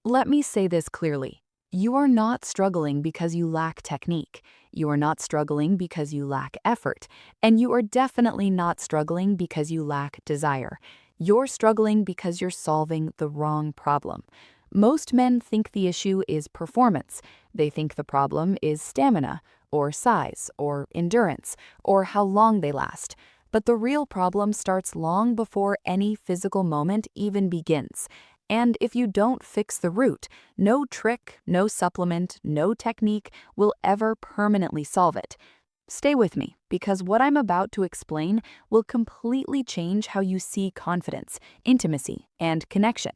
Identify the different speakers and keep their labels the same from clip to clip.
Speaker 1: Let me say this clearly. You are not struggling because you lack technique. You are not struggling because you lack effort. And you are definitely not struggling because you lack desire. You're struggling because you're solving the wrong problem. Most men think the issue is performance. They think the problem is stamina, or size, or endurance, or how long they last. But the real problem starts long before any physical moment even begins. And if you don't fix the root, no trick, no supplement, no technique will ever permanently solve it. Stay with me, because what I'm about to explain will completely change how you see confidence, intimacy, and connection.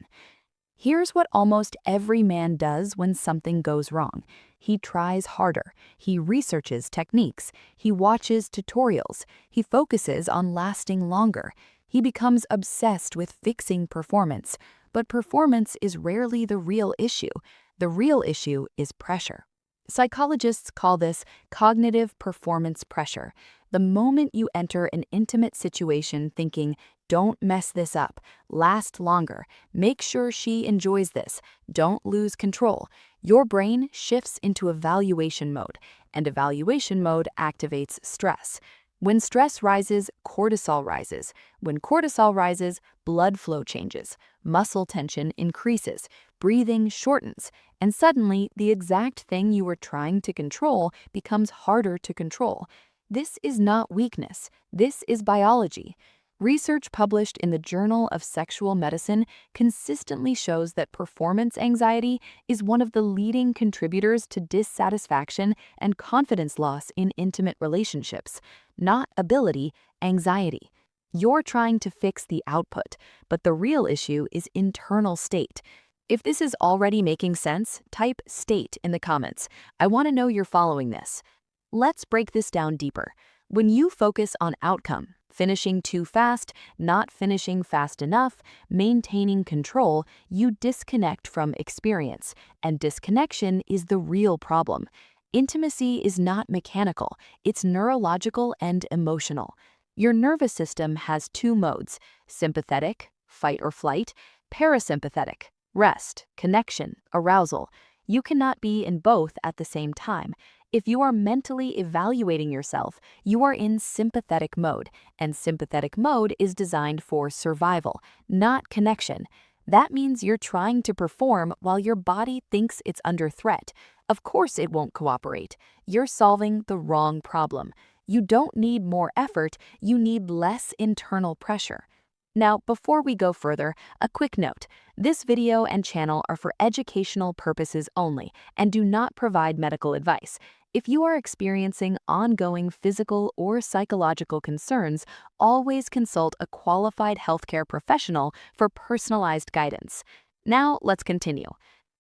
Speaker 1: Here's what almost every man does when something goes wrong. He tries harder, he researches techniques, he watches tutorials, he focuses on lasting longer. He becomes obsessed with fixing performance, but performance is rarely the real issue. The real issue is pressure. Psychologists call this cognitive performance pressure. The moment you enter an intimate situation thinking, don't mess this up, last longer, make sure she enjoys this, don't lose control, your brain shifts into evaluation mode, and evaluation mode activates stress. When stress rises, cortisol rises. When cortisol rises, blood flow changes, muscle tension increases, breathing shortens, and suddenly the exact thing you were trying to control becomes harder to control. This is not weakness. This is biology. Research published in the Journal of Sexual Medicine consistently shows that performance anxiety is one of the leading contributors to dissatisfaction and confidence loss in intimate relationships. Not ability, anxiety. You're trying to fix the output, but the real issue is internal state. If this is already making sense, type state in the comments. I want to know you're following this. Let's break this down deeper. When you focus on outcome, finishing too fast, not finishing fast enough, maintaining control, you disconnect from experience, and disconnection is the real problem. Intimacy is not mechanical, it's neurological and emotional. Your nervous system has two modes: sympathetic, fight or flight, parasympathetic, rest, connection, arousal. You cannot be in both at the same time. If you are mentally evaluating yourself, you are in sympathetic mode, and sympathetic mode is designed for survival, not connection. That means you're trying to perform while your body thinks it's under threat. Of course it won't cooperate. You're solving the wrong problem. You don't need more effort, you need less internal pressure. Now, before we go further, a quick note. This video and channel are for educational purposes only and do not provide medical advice. If you are experiencing ongoing physical or psychological concerns, always consult a qualified healthcare professional for personalized guidance. Now, let's continue.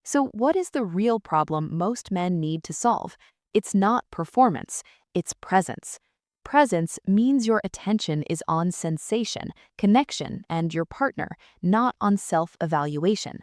Speaker 1: So, what is the real problem most men need to solve? It's not performance, it's presence. Presence means your attention is on sensation, connection, and your partner, not on self-evaluation.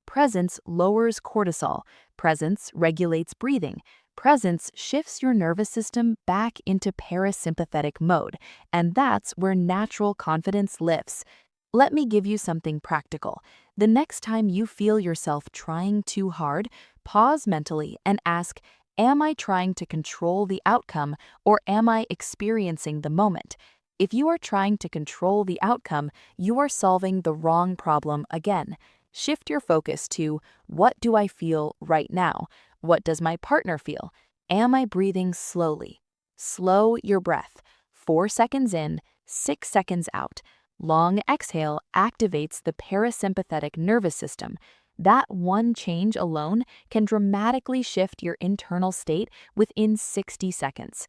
Speaker 1: Presence lowers cortisol. Presence regulates breathing. Presence shifts your nervous system back into parasympathetic mode, and that's where natural confidence lives. Let me give you something practical. The next time you feel yourself trying too hard, pause mentally and ask, am I trying to control the outcome, or am I experiencing the moment? If you are trying to control the outcome, you are solving the wrong problem again. Shift your focus to, what do I feel right now? What does my partner feel? Am I breathing slowly? Slow your breath. 4 seconds in, 6 seconds out. Long exhale activates the parasympathetic nervous system. That one change alone can dramatically shift your internal state within 60 seconds.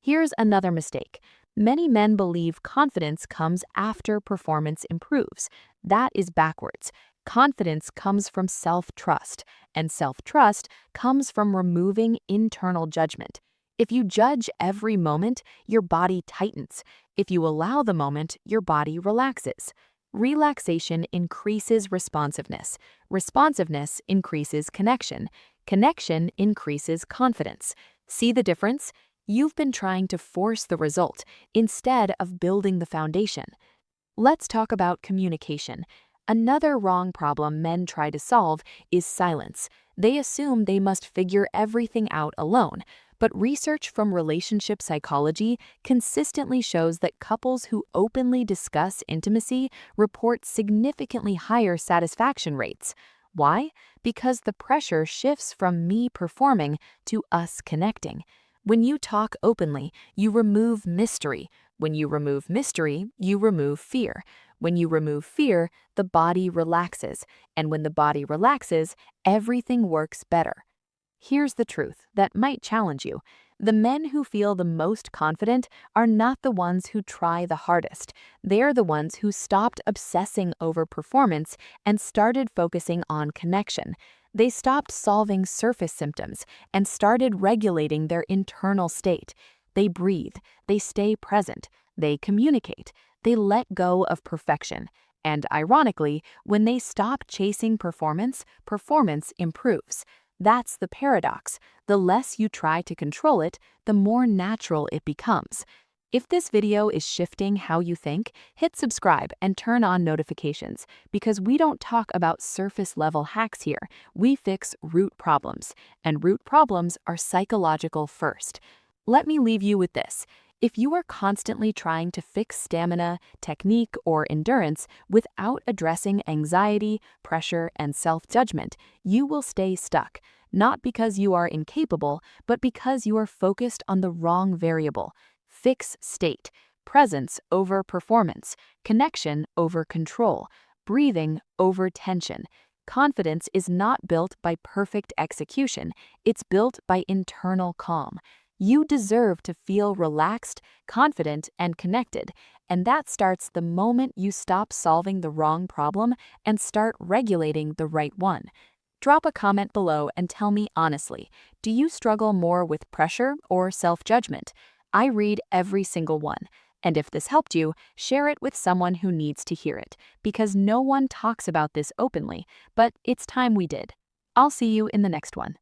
Speaker 1: Here's another mistake. Many men believe confidence comes after performance improves. That is backwards. Confidence comes from self-trust, and self-trust comes from removing internal judgment. If you judge every moment, your body tightens. If you allow the moment, your body relaxes. Relaxation increases responsiveness. Responsiveness increases connection. Connection increases confidence. See the difference? You've been trying to force the result instead of building the foundation. Let's talk about communication. Another wrong problem men try to solve is silence. They assume they must figure everything out alone. But research from relationship psychology consistently shows that couples who openly discuss intimacy report significantly higher satisfaction rates. Why? Because the pressure shifts from me performing to us connecting. When you talk openly, you remove mystery. When you remove mystery, you remove fear. When you remove fear, the body relaxes. And when the body relaxes, everything works better. Here's the truth that might challenge you. The men who feel the most confident are not the ones who try the hardest. They're the ones who stopped obsessing over performance and started focusing on connection. They stopped solving surface symptoms and started regulating their internal state. They breathe, they stay present, they communicate, they let go of perfection. And ironically, when they stop chasing performance, performance improves. That's the paradox. The less you try to control it, the more natural it becomes. If this video is shifting how you think, hit subscribe and turn on notifications because we don't talk about surface level hacks here. We fix root problems, and root problems are psychological first. Let me leave you with this. If you are constantly trying to fix stamina, technique, or endurance without addressing anxiety, pressure, and self-judgment, you will stay stuck, not because you are incapable, but because you are focused on the wrong variable. Fix state, presence over performance, connection over control, breathing over tension. Confidence is not built by perfect execution, it's built by internal calm. You deserve to feel relaxed, confident, and connected, and that starts the moment you stop solving the wrong problem and start regulating the right one. Drop a comment below and tell me honestly, do you struggle more with pressure or self-judgment? I read every single one, and if this helped you, share it with someone who needs to hear it, because no one talks about this openly, but it's time we did. I'll see you in the next one.